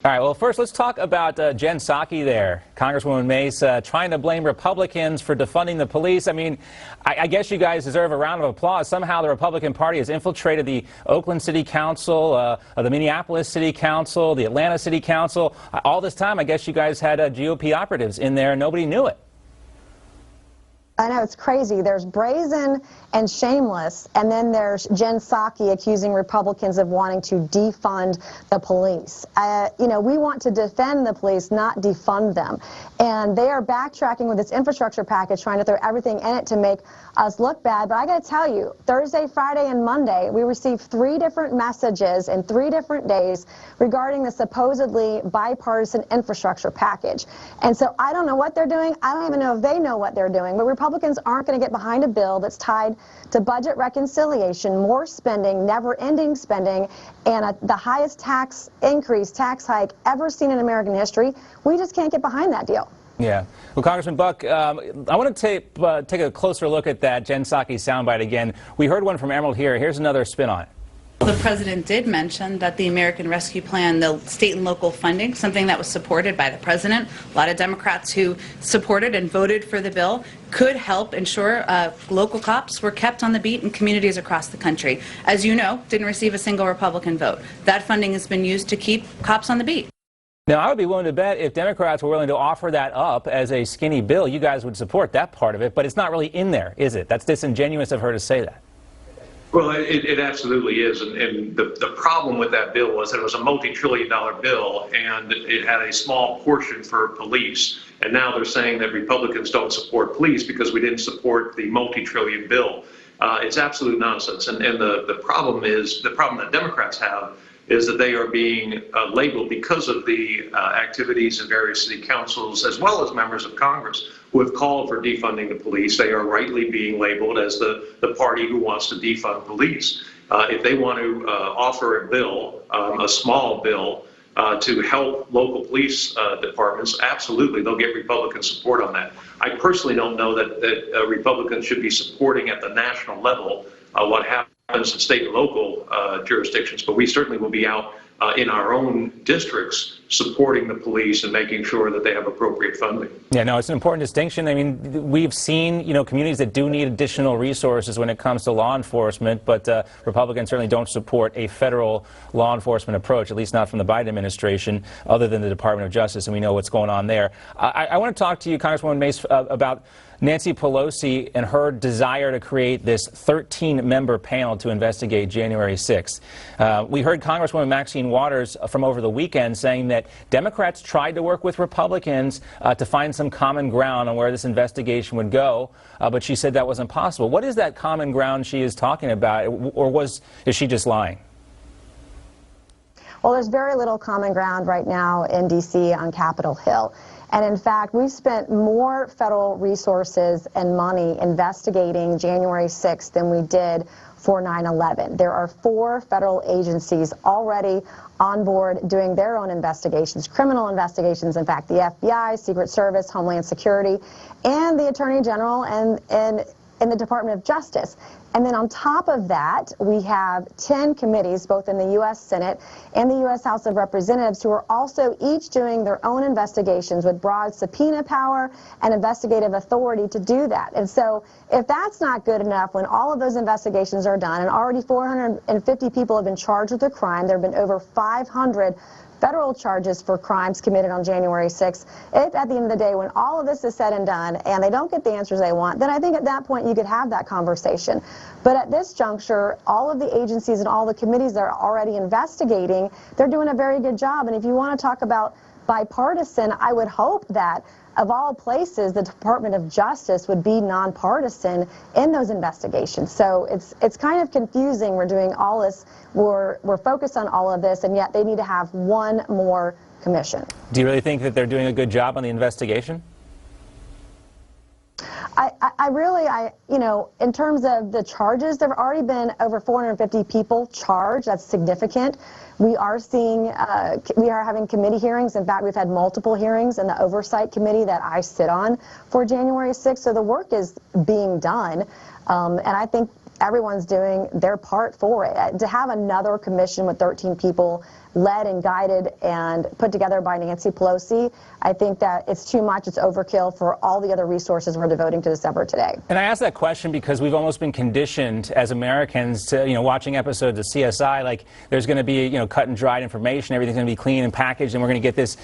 All right, well, first let's talk about Jen Psaki there, Congresswoman Mace, trying to blame Republicans for defunding the police. I mean, I guess you guys deserve a round of applause. Somehow the Republican Party has infiltrated the Oakland City Council, the Minneapolis City Council, the Atlanta City Council. All this time, I guess you guys had GOP operatives in there and nobody knew it. I know, it's crazy. There's brazen and shameless, and then there's Jen Psaki accusing Republicans of wanting to defund the police. You know, we want to defend the police, not defund them. And they are backtracking with this infrastructure package, trying to throw everything in it to make us look bad. But I got to tell you, Thursday, Friday, and Monday, we received 3 different messages in 3 different days regarding the supposedly bipartisan infrastructure package. And so I don't know what they're doing. I don't even know if they know what they're doing. But Republicans aren't going to get behind a bill that's tied to budget reconciliation, more spending, never-ending spending, and the highest tax increase, tax hike ever seen in American history. We just can't get behind that deal. Yeah. Well, Congressman Buck, I want to take a closer look at that Jen Psaki soundbite again. We heard one from Emerald here. Here's another spin on it. The president did mention that the American Rescue Plan, the state and local funding, something that was supported by the president, a lot of Democrats who supported and voted for the bill, could help ensure local cops were kept on the beat in communities across the country. As you know, didn't receive a single Republican vote. That funding has been used to keep cops on the beat. Now, I would be willing to bet if Democrats were willing to offer that up as a skinny bill, you guys would support that part of it, but it's not really in there, is it? That's disingenuous of her to say that. Well, it absolutely is, and the problem with that bill was that it was a multi-trillion-dollar bill, and it had a small portion for police. And now they're saying that Republicans don't support police because we didn't support the multi-trillion bill. It's absolute nonsense, and the problem that Democrats have is that they are being labeled because of the activities in various city councils, as well as members of Congress who have called for defunding the police. They are rightly being labeled as the party who wants to defund police. If they want to offer a bill, a small bill, to help local police departments, absolutely, they'll get Republican support on that. I personally don't know that Republicans should be supporting at the national level what happens in state and local jurisdictions, but we certainly will be out in our own districts supporting the police and making sure that they have appropriate funding. Yeah, no, it's an important distinction. I mean, we've seen, communities that do need additional resources when it comes to law enforcement, but Republicans certainly don't support a federal law enforcement approach, at least not from the Biden administration, other than the Department of Justice, and we know what's going on there. I want to talk to you, Congresswoman Mace, about Nancy Pelosi and her desire to create this 13-member panel to investigate January 6th. We heard Congresswoman Maxine Waters from over the weekend saying that Democrats tried to work with Republicans to find some common ground on where this investigation would go, but she said that wasn't possible. What is that common ground she is talking about, or is she just lying? Well, there's very little common ground right now in D.C. on Capitol Hill. And in fact, we've spent more federal resources and money investigating January 6th than we did for 9/11. There are 4 federal agencies already on board doing their own investigations, criminal investigations, in fact, the FBI, Secret Service, Homeland Security, and the Attorney General and the Department of Justice. And then on top of that, we have 10 committees, both in the U.S. Senate and the U.S. House of Representatives, who are also each doing their own investigations with broad subpoena power and investigative authority to do that. And so if that's not good enough, when all of those investigations are done, and already 450 people have been charged with a crime, there have been over 500 federal charges for crimes committed on January 6th. If at the end of the day, when all of this is said and done and they don't get the answers they want, then I think at that point you could have that conversation. But at this juncture, all of the agencies and all the committees that are already investigating, they're doing a very good job. And if you want to talk about bipartisan, I would hope that of all places, the Department of Justice would be nonpartisan in those investigations. So it's kind of confusing. We're doing all this, we're focused on all of this, and yet they need to have one more commission. Do you really think that they're doing a good job on the investigation? In terms of the charges, there have already been over 450 people charged. That's significant. We are having committee hearings. In fact, we've had multiple hearings in the oversight committee that I sit on for January 6th. So the work is being done. And I think everyone's doing their part for it. To have another commission with 13 people led and guided and put together by Nancy Pelosi, I think that it's too much. It's overkill for all the other resources we're devoting to this effort today. And I ask that question because we've almost been conditioned as Americans to, watching episodes of CSI, like there's going to be, cut and dried information, everything's going to be clean and packaged, and we're going to get this,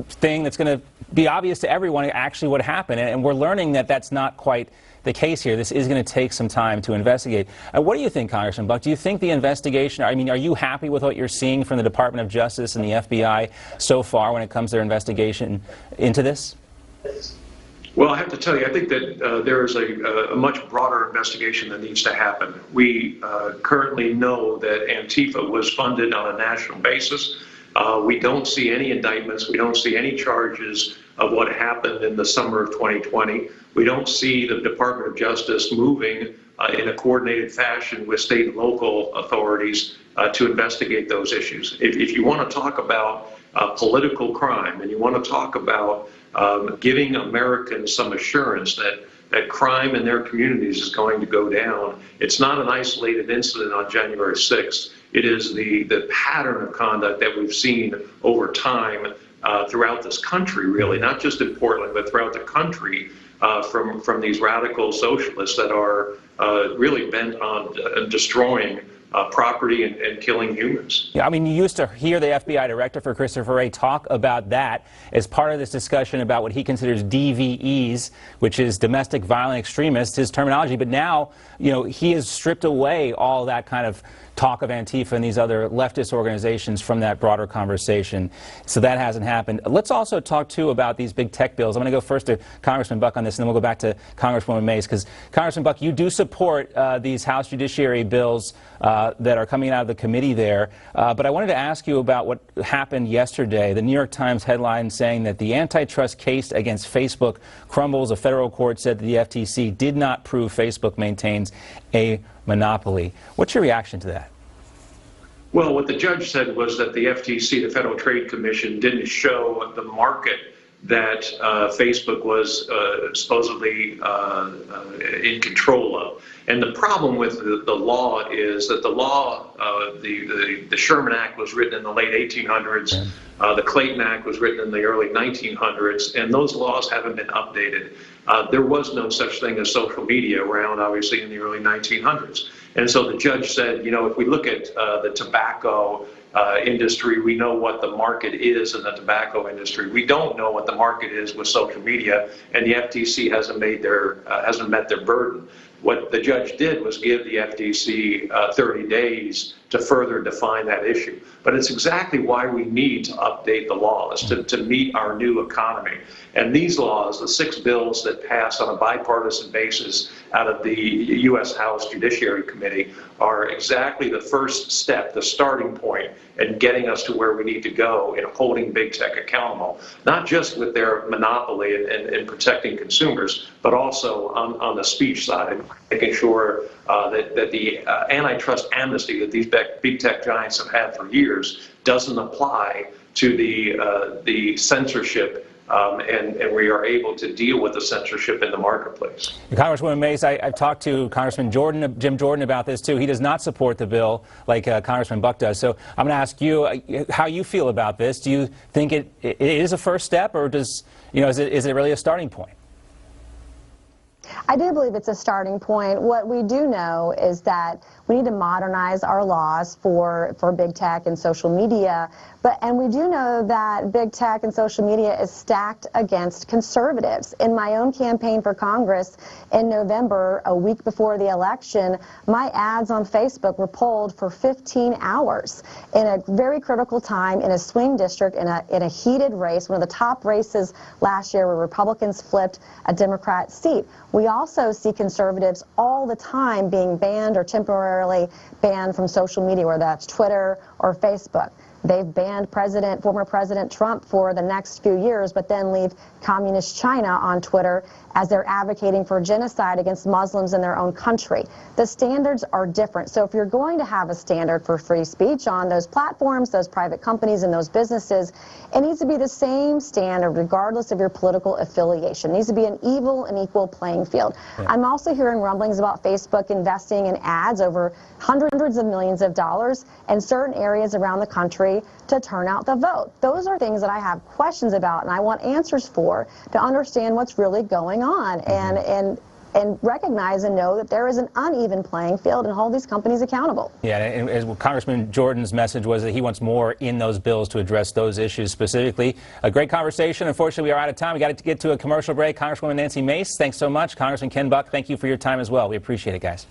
thing that's going to be obvious to everyone actually what happened. And we're learning that that's not quite the case here. This is going to take some time to investigate. What do you think, Congressman Buck? Do you think the investigation, are you happy with what you're seeing from the Department of Justice and the FBI so far when it comes to their investigation into this? Well, I have to tell you, I think that there is a much broader investigation that needs to happen. We currently know that Antifa was funded on a national basis. We don't see any indictments. We don't see any charges of what happened in the summer of 2020. We don't see the Department of Justice moving in a coordinated fashion with state and local authorities to investigate those issues. If you want to talk about political crime and you want to talk about giving Americans some assurance that crime in their communities is going to go down, it's not an isolated incident on January 6th. It is the pattern of conduct that we've seen over time throughout this country, really, not just in Portland, but throughout the country from these radical socialists that are really bent on destroying property and killing humans. Yeah, you used to hear the FBI director for Christopher Wray talk about that as part of this discussion about what he considers DVEs, which is domestic violent extremists, his terminology. But now, he has stripped away all that kind of talk of Antifa and these other leftist organizations from that broader conversation. So that hasn't happened. Let's also talk, too, about these big tech bills. I'm going to go first to Congressman Buck on this, and then we'll go back to Congresswoman Mace, because, Congressman Buck, you do support these House Judiciary bills that are coming out of the committee there. But I wanted to ask you about what happened yesterday. The New York Times headline saying that the antitrust case against Facebook crumbles. A federal court said that the FTC did not prove Facebook maintains a monopoly. What's your reaction to that? Well, what the judge said was that the FTC, the Federal Trade Commission, didn't show the market that Facebook was supposedly in control of. And the problem with the law is that the law, the Sherman Act was written in the late 1800s, the Clayton Act was written in the early 1900s, and those laws haven't been updated. There was no such thing as social media around, obviously, in the early 1900s. And so the judge said, if we look at the tobacco industry, we know what the market is in the tobacco industry. We don't know what the market is with social media, and the FTC hasn't met their burden. What the judge did was give the FTC 30 days to further define that issue. But it's exactly why we need to update the laws to meet our new economy. And these laws, the 6 bills that passed on a bipartisan basis out of the U.S. House Judiciary Committee, are exactly the first step, the starting point, in getting us to where we need to go in holding big tech accountable, not just with their monopoly and protecting consumers, but also on the speech side, making sure that the antitrust amnesty that these big tech giants have had for years doesn't apply to the censorship, and we are able to deal with the censorship in the marketplace. Congresswoman Mace, I've talked to Congressman Jim Jordan about this too. He does not support the bill like Congressman Buck does. So I'm going to ask you how you feel about this. Do you think it is a first step, or is it really a starting point? I do believe it's a starting point. What we do know is that we need to modernize our laws for big tech and social media. And we do know that big tech and social media is stacked against conservatives. In my own campaign for Congress in November, a week before the election, my ads on Facebook were pulled for 15 hours in a very critical time in a swing district in a heated race, one of the top races last year where Republicans flipped a Democrat seat. We also see conservatives all the time being banned or temporarily banned from social media, whether that's Twitter or Facebook. They've banned former President Trump for the next few years, but then leave communist China on Twitter as they're advocating for genocide against Muslims in their own country. The standards are different. So if you're going to have a standard for free speech on those platforms, those private companies and those businesses, it needs to be the same standard regardless of your political affiliation. It needs to be an even and equal playing field. Yeah. I'm also hearing rumblings about Facebook investing in ads over hundreds of millions of dollars in certain areas around the country to turn out the vote. Those are things that I have questions about and I want answers for to understand what's really going on and recognize and know that there is an uneven playing field and hold these companies accountable. Yeah, and Congressman Jordan's message was that he wants more in those bills to address those issues specifically. A great conversation. Unfortunately, we are out of time. We got to get to a commercial break. Congresswoman Nancy Mace, thanks so much. Congressman Ken Buck, thank you for your time as well. We appreciate it, guys.